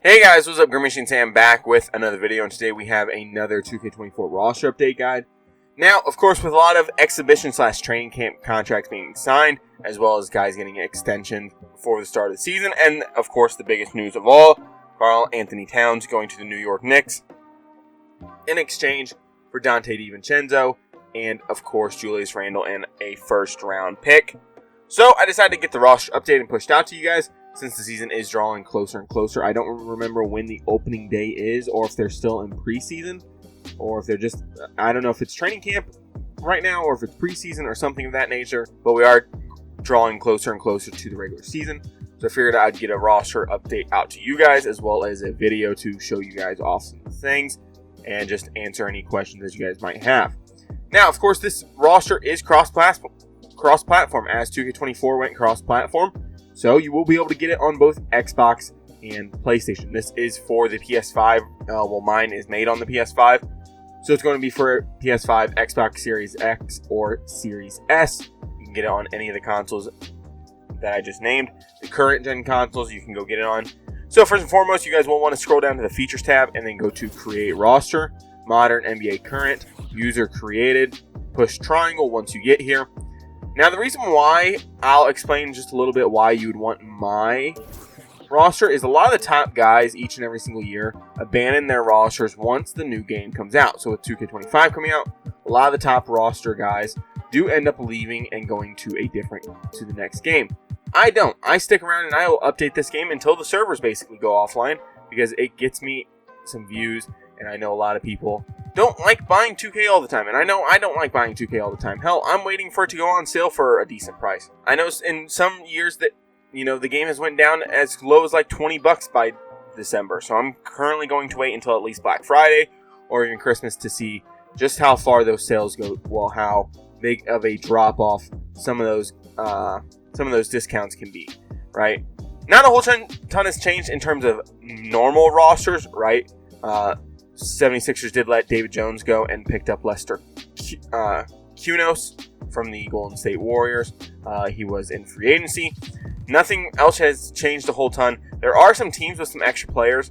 Hey guys, what's up? Grimmy Sam back with another video, and today we have another 2K24 roster update guide. Now, of course, with a lot of exhibition/training camp contracts being signed, as well as guys getting extensions before the start of the season, and of course the biggest news of all, Karl Anthony Towns going to the New York Knicks in exchange for Dante DiVincenzo, and of course Julius Randle and a first-round pick. So I decided to get the roster update and pushed out to you guys. Since the season is drawing closer and closer, I don't remember when the opening day is, or if they're still in preseason, or if they're just, I don't know if it's training camp right now, or if it's preseason or something of that nature, but we are drawing closer and closer to the regular season, so I figured I'd get a roster update out to you guys, as well as a video to show you guys off some things, and just answer any questions that you guys might have. Now, of course, this roster is cross-platform, as 2K24 went cross-platform. So you will be able to get it on both Xbox and PlayStation. This is for the PS5. Well, mine is made on the PS5. So it's going to be for PS5, Xbox Series X, or Series S. You can get it on any of the consoles that I just named. The current gen consoles you can go get it on. So first and foremost, you guys will want to scroll down to the Features tab and then go to Create Roster, Modern NBA Current, User Created, push triangle once you get here. Now, the reason why, I'll explain just a little bit why you would want my roster, is a lot of the top guys each and every single year abandon their rosters once the new game comes out. So with 2K25 coming out, a lot of the top roster guys do end up leaving and going to the next game. I don't. I stick around and I will update this game until the servers basically go offline, because it gets me some views, and I know a lot of people don't like buying 2K all the time, and I know I don't like buying 2K all the time. Hell, I'm waiting for it to go on sale for a decent price. I know in some years that, the game has went down as low as like $20 by December, so I'm currently going to wait until at least Black Friday or even Christmas to see just how far those sales go, well, how big of a drop-off some of those discounts can be, right? Not a whole ton has changed in terms of normal rosters, right? 76ers did let David Jones go and picked up Lester Kunos from the Golden State Warriors. He was in free agency. Nothing else has changed a whole ton. There are some teams with some extra players,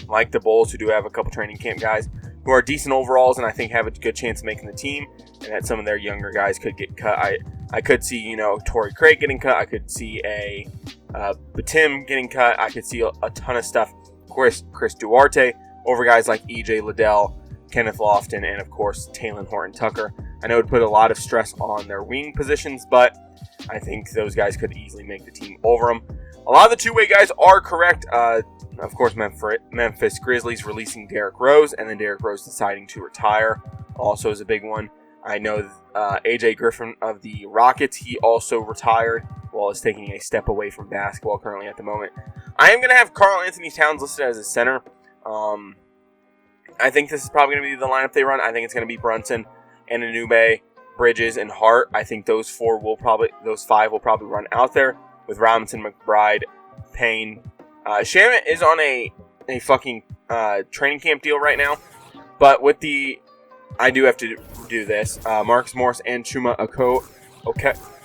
like the Bulls, who do have a couple training camp guys who are decent overalls and I think have a good chance of making the team, and that some of their younger guys could get cut. I could see, Torrey Craig getting cut. I could see a Batum getting cut. I could see a ton of stuff. Of course, Chris Duarte over guys like E.J. Liddell, Kenneth Lofton, and of course Talen Horton-Tucker. I know it would put a lot of stress on their wing positions, but I think those guys could easily make the team over them. A lot of the two-way guys are correct. Of course, Memphis Grizzlies releasing Derrick Rose, and then Derrick Rose deciding to retire also is a big one. I know A.J. Griffin of the Rockets, he also retired, while is taking a step away from basketball currently at the moment. I am going to have Karl Anthony Towns listed as a center. I think this is probably going to be the lineup they run. I think it's going to be Brunson, Anunoby, Bridges, and Hart. I think those five will probably run out there with Robinson, McBride, Payne. Shamet is on a fucking training camp deal right now, but I do have to do this. Marcus Morris and Chuma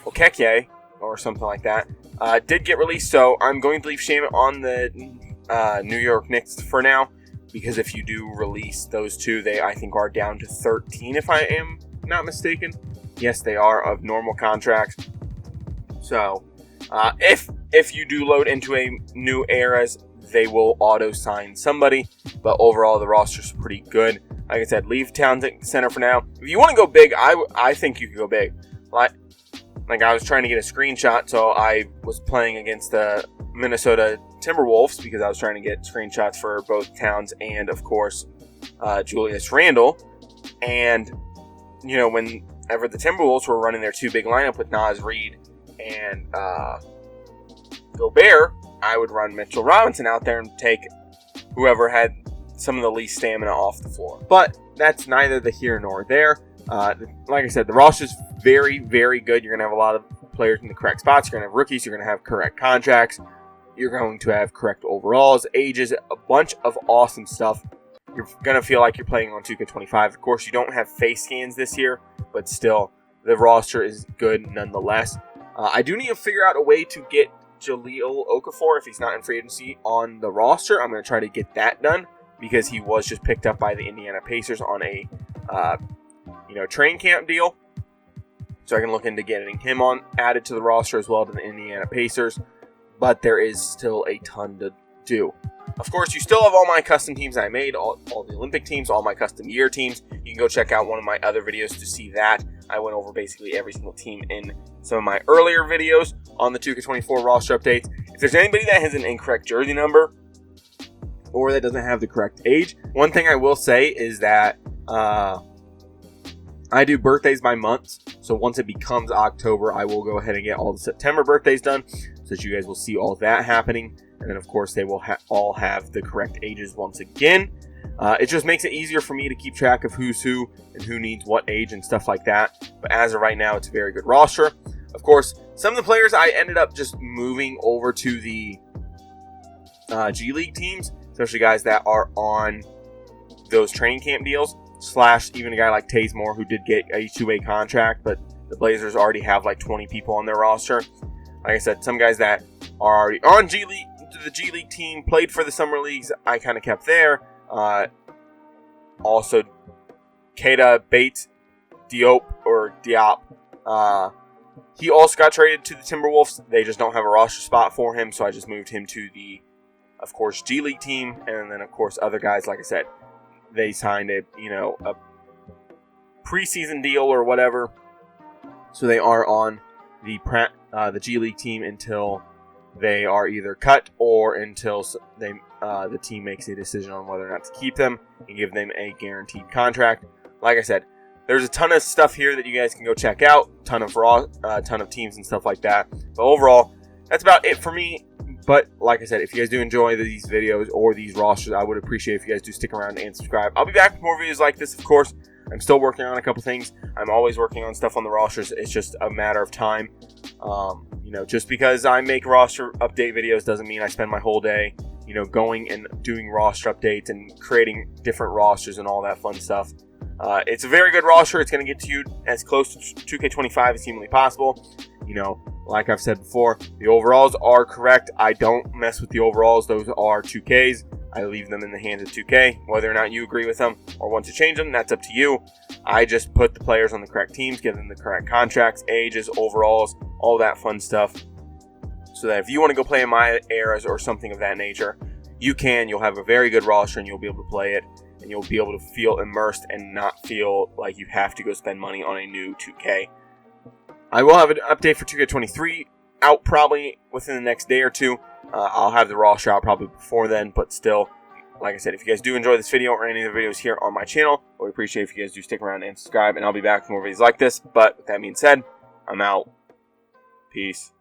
Okeke, or something like that, did get released, so I'm going to leave Shamet on the New York Knicks for now, because if you do release those two, they, I think, are down to 13, if I am not mistaken. Yes, they are, of normal contracts. So, if you do load into a new eras, they will auto-sign somebody, but overall, the roster's pretty good. Like I said, leave Towns at center for now. If you want to go big, I think you could go big. Like I was trying to get a screenshot, so I was playing against the Minnesota Timberwolves because I was trying to get screenshots for both Towns and, of course, Julius Randle. And, whenever the Timberwolves were running their two big lineup with Naz Reid and Gobert, I would run Mitchell Robinson out there and take whoever had some of the least stamina off the floor. But that's neither the here nor there. Like I said, the roster's very, very good. You're going to have a lot of players in the correct spots. You're going to have rookies. You're going to have correct contracts. You're going to have correct overalls, ages, a bunch of awesome stuff. You're going to feel like you're playing on 2K25. Of course, you don't have face scans this year, but still, the roster is good nonetheless. I do need to figure out a way to get Jahlil Okafor, if he's not in free agency, on the roster. I'm going to try to get that done because he was just picked up by the Indiana Pacers on a training camp deal. So I can look into getting him added to the roster as well to the Indiana Pacers. But there is still a ton to do. Of course, you still have all my custom teams I made, all the Olympic teams, all my custom year teams. You can go check out one of my other videos to see that. I went over basically every single team in some of my earlier videos on the 2K24 roster updates. If there's anybody that has an incorrect jersey number or that doesn't have the correct age, one thing I will say is that I do birthdays by months. So once it becomes October, I will go ahead and get all the September birthdays done so that you guys will see all that happening. And then, of course, they will all have the correct ages once again. It just makes it easier for me to keep track of who's who and who needs what age and stuff like that. But as of right now, it's a very good roster. Of course, some of the players I ended up just moving over to the G League teams, especially guys that are on those training camp deals, / even a guy like Taze who did get a 2-way contract, but the Blazers already have like 20 people on their roster. Like I said, some guys that are already on the G League team, played for the summer leagues, I kind of kept there. Also, Keita Bates Diop. He also got traded to the Timberwolves. They just don't have a roster spot for him, so I just moved him to the, of course, G League team. And then, of course, other guys, like I said, they signed a preseason deal or whatever, so they are on the G League team until they are either cut or until the team makes a decision on whether or not to keep them and give them a guaranteed contract. Like I said, there's a ton of stuff here that you guys can go check out, ton of teams and stuff like that. But overall, that's about it for me. But like I said, if you guys do enjoy these videos or these rosters, I would appreciate if you guys do stick around and subscribe. I'll be back with more videos like this, of course. I'm still working on a couple things. I'm always working on stuff on the rosters. It's just a matter of time. Just because I make roster update videos doesn't mean I spend my whole day, going and doing roster updates and creating different rosters and all that fun stuff. It's a very good roster. It's going to get to you as close to 2K25 as humanly possible. Like I've said before, the overalls are correct. I don't mess with the overalls. Those are 2Ks. I leave them in the hands of 2K. Whether or not you agree with them or want to change them, that's up to you. I just put the players on the correct teams, give them the correct contracts, ages, overalls, all that fun stuff. So that if you want to go play in my eras or something of that nature, you can. You'll have a very good roster and you'll be able to play it. And you'll be able to feel immersed and not feel like you have to go spend money on a new 2K. I will have an update for 2K23 out probably within the next day or two. I'll have the roster out probably before then, but still, like I said, if you guys do enjoy this video or any of the videos here on my channel, I would appreciate if you guys do stick around and subscribe, and I'll be back with more videos like this. But with that being said, I'm out. Peace.